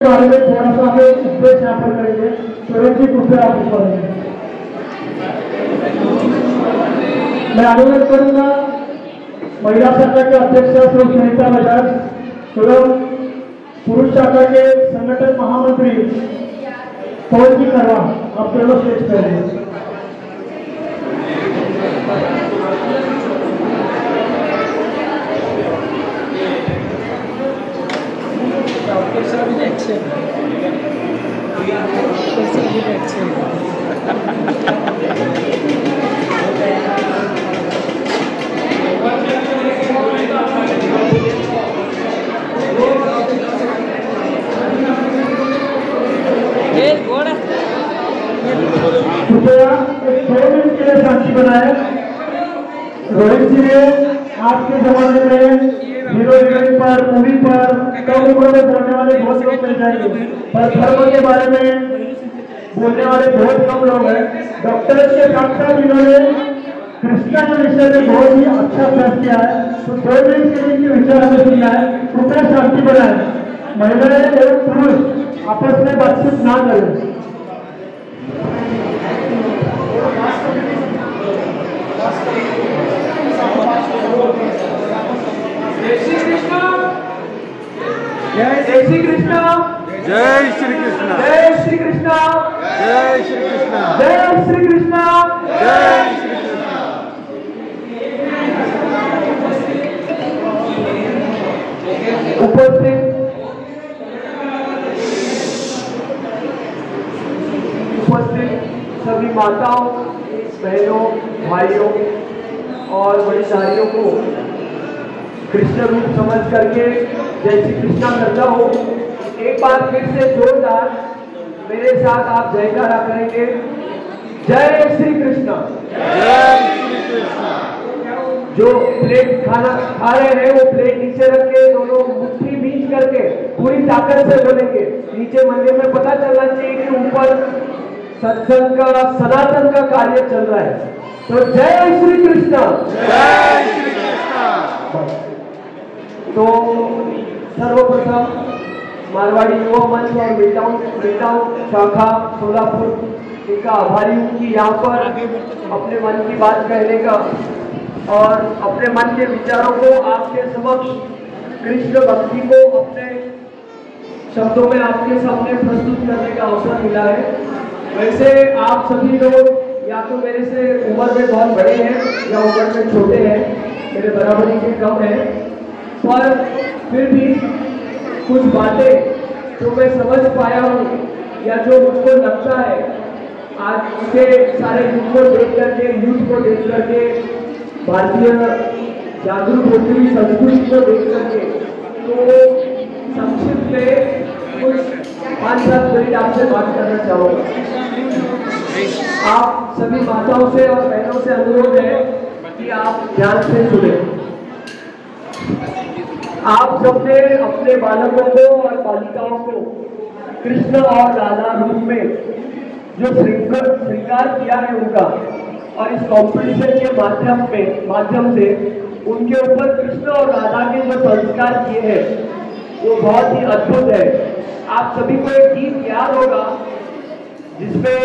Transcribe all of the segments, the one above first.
बारे में थोड़ा सा हमें उपदेश यहाँ पर करेंगे। सूरज जी कृपया आप ऊपर आइए। मैं अनुरोध करूंगा महिला शाखा के अध्यक्ष श्री सुनीता बजाज एवं पुरुष शाखा के संगठन महामंत्री पवन जी करवा आप दोनों स्टेज पर हैं। कृपया 2 मिनट के लिए शांति बनाए। रोहित जी ने आज के जमाने में हीरो हीरोइन पर मूवी पर कम उम्र में बोलने वाले बहुत लोग मिल जाएंगे, पर धर्म के बारे में बोलने वाले बहुत कम लोग हैं। डॉक्टर के साथ साथ इन्होंने कृष्णा के विषय में बहुत ही अच्छा प्रयास किया है, तो 2 मिनट के लिए इनके विचार हमें सुनना है। कृपया शांति बनाए। महिलाएं एवं पुरुष आपस में बातचीत ना करें। जय श्री कृष्ण। जय श्री कृष्ण। जय श्री कृष्ण। जय श्री कृष्ण। जय श्री कृष्ण। जय श्री कृष्ण। जय श्री कृष्ण। उपस्थित सभी माताओं, बहनों, भाइयों और बड़ीदारियों को कृष्ण रूप समझ करके जय श्री कृष्णा करता हूँ। एक बार फिर से जोरदार मेरे साथ आप जयकारा करेंगे। जय श्री कृष्णा। जय श्री कृष्ण। जो प्लेट खाना खा रहे हैं वो प्लेट नीचे रख के दोनों मुट्ठी बीच करके पूरी ताकत से बोलेंगे। नीचे मंदिर में पता चलना चाहिए कि ऊपर सत्संग का सनातन का कार्य चल रहा है। तो जय श्री कृष्ण। जय श्री कृष्ण। तो सर्वप्रथम मारवाड़ी युवा मंच और बेटाओं शाखा सोलापुर इनका आभारी हूँ कि यहाँ पर अपने मन की बात कहने का और अपने मन के विचारों को आपके समक्ष कृष्ण भक्ति को अपने शब्दों में आपके सामने प्रस्तुत करने का अवसर मिला है। वैसे आप सभी लोग या तो मेरे से उम्र में बहुत बड़े हैं या उम्र में छोटे हैं, मेरे बराबरी के कम हैं, पर फिर भी कुछ बातें जो मैं समझ पाया हूँ या जो मुझको लगता है आज के सारे युग को देख करके, यूथ को देख करके, भारतीय जागरूक होती हुई संस्कृति को देख करके, तो संक्षिप्त में कुछ 5-7 मिनट आपसे बात करना चाहूँगा। आप सभी माताओं से और बहनों से अनुरोध है कि आप ध्यान से सुने। आप सबने अपने बालकों को और बालिकाओं को कृष्ण और राधा रूप में जो श्रृंगार किया है उनका, और इस कॉम्पिटिशन के माध्यम से उनके ऊपर कृष्ण और राधा के जो संस्कार किए हैं वो बहुत ही अद्भुत है। आप सभी को एक गीत याद होगा जिसमें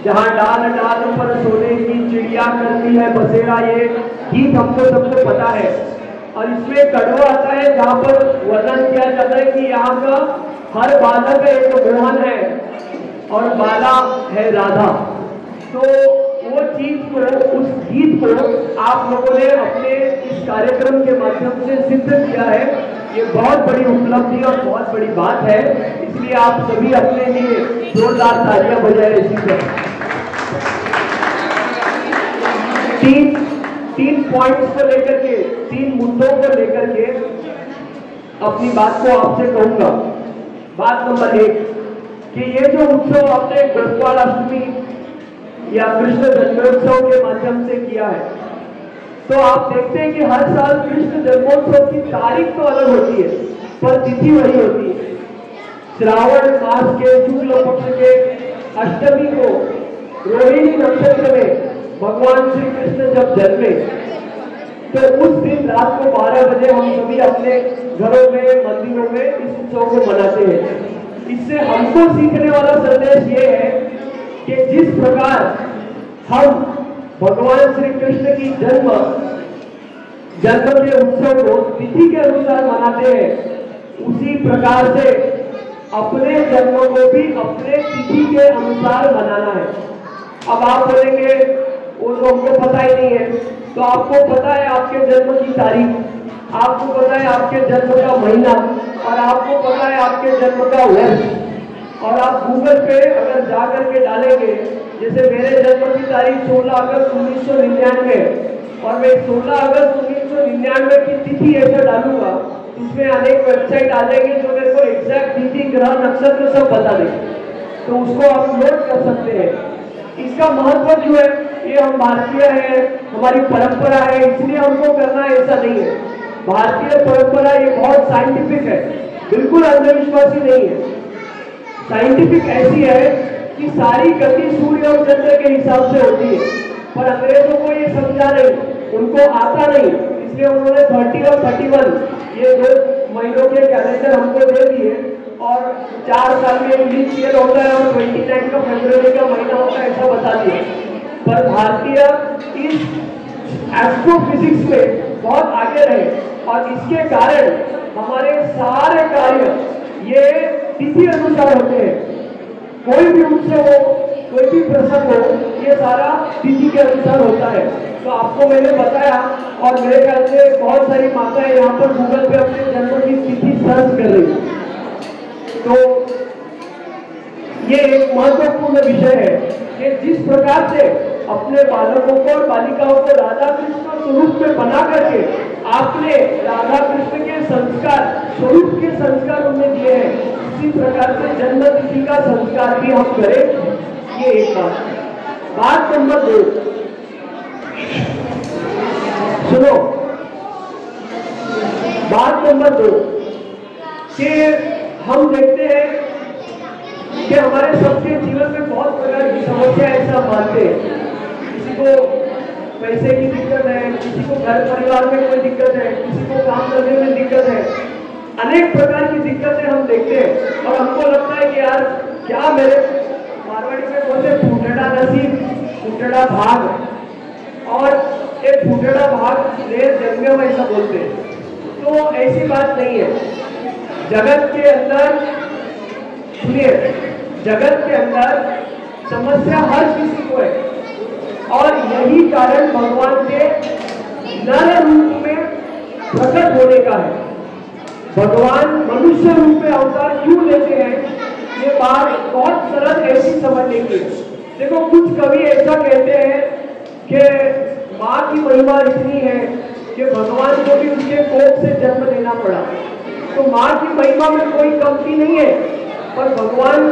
जहां डाल डाल पर सोने की चिड़िया करती है बसेरा, ये गीत हमको सबको पता है। और इसमें कड़वा आता है जहां पर वर्णन किया जाता है कि यहाँ का हर बालक एक मोहन है और बाला है राधा। तो वो चीज को, उस गीत को आप लोगों ने अपने इस कार्यक्रम के माध्यम से सिद्ध किया है। ये बहुत बड़ी उपलब्धि और बहुत बड़ी बात है, इसलिए आप सभी अपने लिए जोरदार तालियां बजाएं। इसी तरह तीन पॉइंट्स को लेकर के, 3 मुद्दों को लेकर के अपनी बात को आपसे कहूंगा। बात नंबर 1 कि ये जो उत्सव आपने गोपालाष्टमी या कृष्ण जन्मोत्सव के माध्यम से किया है, तो आप देखते हैं कि हर साल कृष्ण जन्मोत्सव की तारीख तो अलग होती है पर तिथि वही होती है। श्रावण मास के शुक्ल पक्ष के अष्टमी को रोहिणी नक्षत्र में भगवान श्री कृष्ण जब जन्मे तो उस दिन रात को 12 बजे हम सभी अपने घरों में, मंदिरों में इस उत्सव को मनाते हैं। इससे हमको सीखने वाला संदेश ये है कि जिस प्रकार हम भगवान श्री कृष्ण की जन्म के उत्सव को तिथि के अनुसार मनाते हैं, उसी प्रकार से अपने जन्म को भी अपने तिथि के अनुसार मनाना है। अब आप बोलेंगे वो तो हमको पता ही नहीं है, तो आपको पता है आपके जन्म की तारीख, आपको पता है आपके जन्म का महीना और आपको पता है आपके जन्म का वर्ष, और आप गूगल पे अगर जाकर के डालेंगे, जैसे मेरे जन्म की तारीख 16 अगस्त 1999 और मैं 16 अगस्त 1999 की तिथि ऐसे डालूंगा, इसमें अनेक वेबसाइट आ जाएंगे जो मेरे को एग्जैक्ट तिथि, ग्रह, नक्षत्र सब बता देंगे, तो उसको अपलोड कर सकते हैं। इसका महत्व जो है, ये हम भारतीय हैं, हमारी परंपरा है, इसलिए हमको करना है, ऐसा नहीं है। भारतीय परंपरा ये बहुत साइंटिफिक है, बिल्कुल अंधविश्वासी नहीं है। साइंटिफिक ऐसी है कि सारी गति सूर्य और चंद्र के हिसाब से होती है, पर अंग्रेजों को ये समझा नहीं, उनको आता नहीं, इसलिए उन्होंने 30 और 31 ये 2 महीनों के कैलेंडर हमको दे दिए, और 4 साल में लीप ईयर होता है और 29 का फरवरी का महीना होता है, ऐसा बता दिया। पर भारतीय इस एस्ट्रोफिजिक्स में बहुत आगे रहे, और इसके कारण हमारे सारे कार्य ये तिथि अनुसार होते हैं। कोई भी उत्सव हो, कोई भी प्रसंग हो, ये सारा तिथि के अनुसार होता है। तो आपको मैंने बताया, और मेरे ख्याल से बहुत सारी माताएं यहाँ पर गूगल पे अपने जन्म की तिथि सर्च कर रही है। तो ये एक महत्वपूर्ण विषय है कि जिस प्रकार से अपने बालकों को और बालिकाओं को राधा कृष्ण स्वरूप में बना करके आपने राधा कृष्ण के संस्कार, स्वरूप के संस्कार उन्हें दिए हैं, इसी प्रकार से जन्म तिथि का संस्कार भी हम करें। ये एक बात नंबर 2, सुनो, बात नंबर 2 कि हम देखते हैं कि हमारे सबके जीवन में बहुत प्रकार की समस्या ऐसा मानते हैं। किसी को पैसे की दिक्कत है, किसी को घर परिवार में कोई दिक्कत है, किसी को काम करने में दिक्कत है, अनेक प्रकार की दिक्कतें हम देखते हैं, और हमको लगता है कि यार क्या मेरे मारवाड़ी में बोलते फूटड़ा नसीब, फूटड़ा भाग, और एक फूटड़ा भाग ले जन्मे में ऐसा बोलते हैं। तो ऐसी बात नहीं है। जगत के अंदर, सुनिए, जगत के अंदर समस्या हर किसी को है, और यही कारण भगवान के नर रूप में प्रकट होने का है। भगवान मनुष्य रूप में अवतार क्यों लेते हैं, ये बात बहुत सरल ऐसी समझने की। देखो, कुछ कवि ऐसा कहते हैं कि माँ की महिमा इतनी है कि भगवान को भी उसके कोख से जन्म लेना पड़ा। तो माँ की महिमा में कोई कमती नहीं है, पर भगवान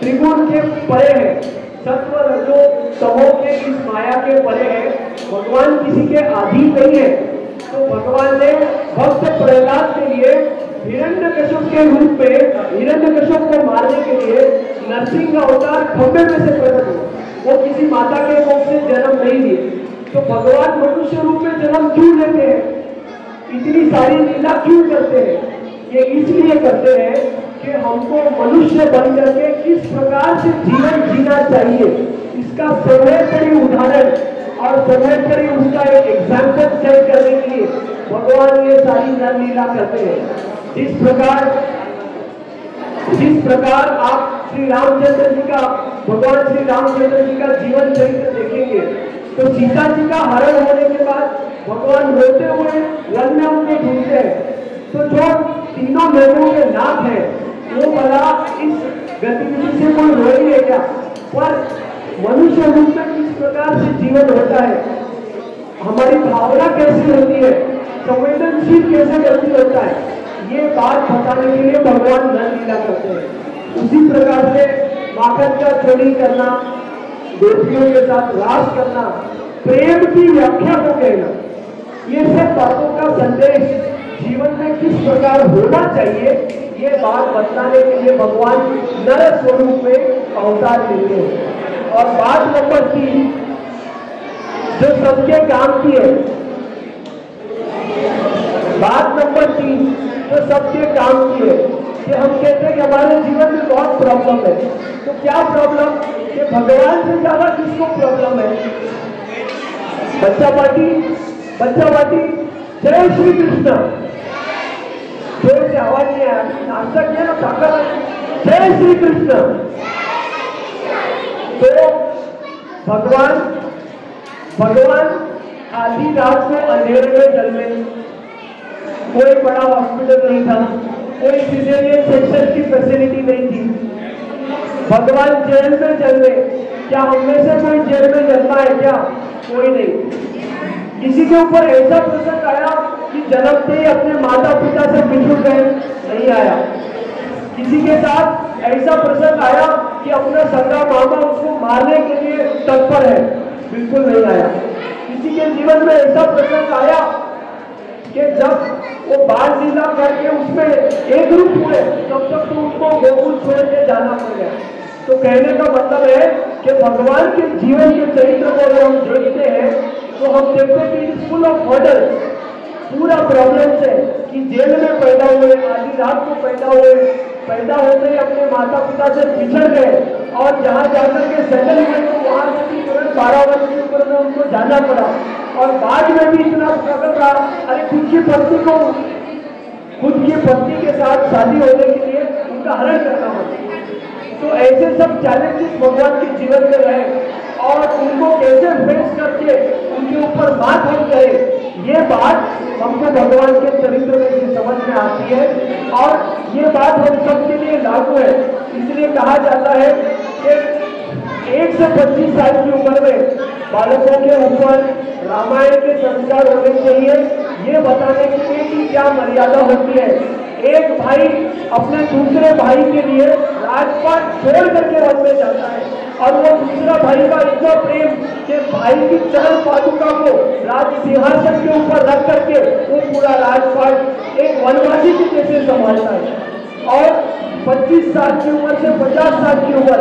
त्रिगुण के परे है, सत्व रजो तमो के इस माया के परे है, भगवान किसी के अधीन नहीं है। तो भगवान ने भक्त प्रहलाद के लिए हिरण्यकश्यप के रूप में हिरण्यकश्यप को मारने के लिए नरसिंह अवतार खंबे में से प्रकट हुआ। वो किसी माता के कोख से जन्म नहीं लिए। तो भगवान मनुष्य रूप में जन्म क्यों लेते हैं, इतनी सारी लीला क्यों करते हैं? ये इसलिए करते हैं कि हमको मनुष्य बन करके किस प्रकार से जीवन जीना चाहिए, इसका सर्वोपरि उदाहरण और सर्वोपरि उसका एक एग्जाम्पल सेट करने के लिए भगवान ये सारी लीला करते हैं। जिस प्रकार आप श्री रामचंद्र जी का, भगवान श्री रामचंद्र जी का जीवन चरित्र देखेंगे, तो सीता जी का हरण होने के बाद भगवान रोते हुए वन में उनको ढूंढते हैं। तो जो तीनों लोगों के नाम है, वो भला इस गतिविधि से कोई रोई है क्या? पर मनुष्य रूप में किस प्रकार से जीवन होता है, हमारी भावना कैसी होती है, संवेदनशील कैसे गति होता है, ये बात बताने के लिए भगवान नर लीला करते हैं। उसी प्रकार से माखन का चोरी करना, दोस्तियों के साथ रास करना, प्रेम की व्याख्या को कहना, ये सब बातों का संदेश जीवन में किस प्रकार होना चाहिए, ये बात बताने के लिए भगवान नर स्वरूप में अवतार लेते हैं। और बात नंबर 3 जो सबके काम की है, बात नंबर 3 जो सबके काम की है कि हम कहते हैं कि हमारे जीवन में बहुत प्रॉब्लम है। तो क्या प्रॉब्लम? कि भगवान से ज्यादा किसको प्रॉब्लम है? बच्चा पार्टी जय श्री कृष्ण। जोर से आवाज नहीं आया, नाश्ता किया ना, ताकत है। जय श्री कृष्ण। तो भगवान आधी रात को अंधेरे में जन्मे, कोई बड़ा हॉस्पिटल नहीं था, कोई सिजेरियन सेक्शन की फैसिलिटी नहीं थी। भगवान जेल में जन्मे। क्या हम में से कोई जेल में जन्मा है क्या? कोई नहीं। किसी के ऊपर ऐसा प्रसंग आया कि जन्मते ही अपने माता पिता से बिछुड़ गए? नहीं आया। किसी के साथ ऐसा प्रसंग आया कि अपना सगा मामा उसको मारने के लिए तत्पर है? बिल्कुल नहीं आया। किसी के जीवन में ऐसा प्रसंग आया कि जब वो बाल लीला करके उसमें एक रूप हुए तब तक तो उनको गोकुल छोड़ के जाना पड़ गया। तो कहने का मतलब है कि भगवान के जीवन के चरित्र को अगर हम देखते हैं तो हम देखते हैं कि इट्स फुल ऑफ हर्डल, पूरा प्रॉब्लम से कि जेल में पैदा हुए, आधी रात को पैदा होते ही अपने माता पिता से बिछड़ गए और जहाँ जाकर के सेटल हुए तो वहां से भी तुरंत 12 वर्ष की उम्र में उनको जाना पड़ा और बाद में भी इतना स्ट्रगल रहा। अरे खुद की पत्नी के साथ शादी होने के लिए उनका हरण करना पड़ा। तो ऐसे सब चैलेंजेस भगवान के जीवन में रहे और उनको कैसे फेस करके उनके ऊपर बात हम करें, ये बात हमको भगवान के चरित्र में से समझ में आती है और ये बात हम सबके लिए लागू है। इसलिए कहा जाता है कि 1 से 25 साल की उम्र में बालकों के ऊपर रामायण के संस्कार होने चाहिए, ये बताने के लिए कि क्या मर्यादा होती है। एक भाई अपने दूसरे भाई के लिए राजपाट छोड़ करके वन में जाता है और वो दूसरा भाई का इतना प्रेम कि भाई की चरण पादुका को राज सिंहासन के ऊपर रख करके वो पूरा राजपाट एक वनवासी के जैसे संभालता है। और 25 साल की उम्र से 50 साल की उम्र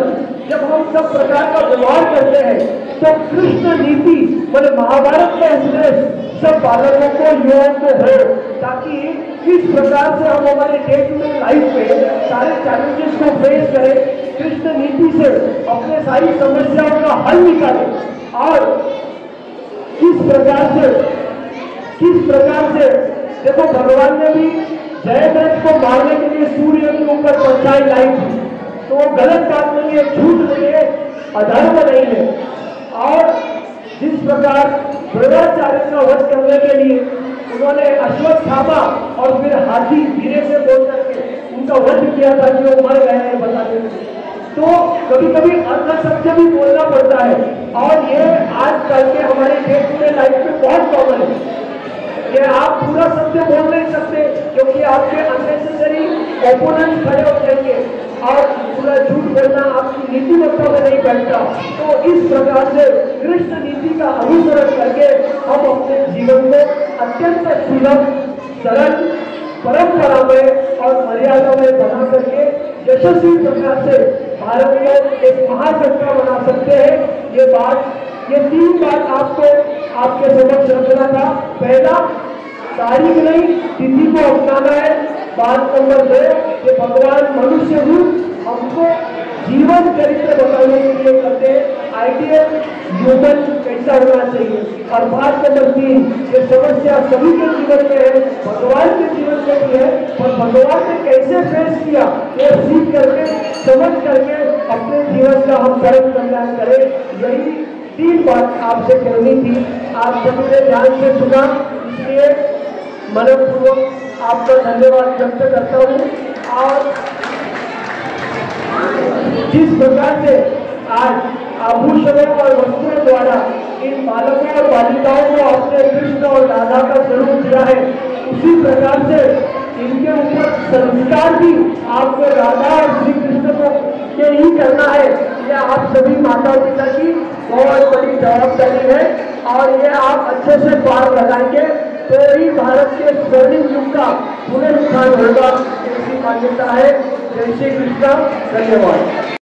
जब हम सब प्रकार का व्यवहार करते हैं तो कृष्ण नीति बोले महाभारत का उपदेश सब बालकों को, युवाओं को हो, ताकि किस प्रकार से हम हमारे डे टू डे लाइफ में सारे चैलेंजेस को फेस करें, कृष्ण नीति से अपने सारी समस्याओं का हल निकालें और किस प्रकार से देखो भगवान ने भी जयद्रथ को मारने के लिए सूर्य के ऊपर परछाई लाई थी, तो वो गलत बात नहीं है, झूठ नहीं है, अधर्म नहीं है। और जिस प्रकार द्रोणाचार्य का वध करने के लिए उन्होंने अश्वत्थामा और फिर हाथी धीरे से बोल करके उनका वध किया था कि वो मर गए हैं बताते हैं। तो कभी कभी अर्ध सत्य भी बोलना पड़ता है और ये आजकल के हमारे डे टू डे लाइफ में बहुत कॉमन है कि आप पूरा सत्य बोल नहीं सकते क्योंकि आपके अननेसेसरी ओपोनेंट खड़े हो जाएंगे और पूरा झूठ बोलना आपकी नीतिमत्ता में नहीं बैठता। तो इस प्रकार से कृष्ण नीति का अनुसरण करके हम अपने जीवन को अत्यंत सुलभ, सरल, परंपरा में और मर्यादा में बना करके यशस्वी प्रकार से भारत को एक महासत्ता बना सकते हैं। ये 3 बात आपको आपके समक्ष रखना था। पहला, तारीख नहीं तिथि को अपनाना है। बात नंबर 2 कि भगवान मनुष्य रूप हमको जीवन चरित्र बताने के लिए करते हैं, आइडियल ह्यूमन कैसा होना चाहिए। और बात नंबर 3 ये समस्या सभी के जीवन में है, भगवान के जीवन में भी है, पर भगवान ने कैसे फेस किया ये सीख करके समझ करके अपने जीवन का हम कर्म कल्याण करें। यही 3 बात आपसे कहनी थी। आप सभी ने ध्यान से सुना, इसलिए मनपूर्वक आपका धन्यवाद व्यक्त करता हूँ। और जिस प्रकार से आज आभूषणों और वस्तुओं द्वारा इन बालकों और बालिकाओं को अपने कृष्ण और राधा का स्वरूप दिया है, उसी प्रकार से इनके ऊपर संस्कार भी आपको राधा और श्री कृष्ण को के ही करना है। यह आप सभी माता पिता की बहुत बड़ी जवाबदारी है और ये आप अच्छे से पार लगाएंगे तो ही भारत के स्वर्णिम युग का पुनरुत्थान होगा, ऐसी मान्यता है। जय श्री कृष्ण, धन्यवाद।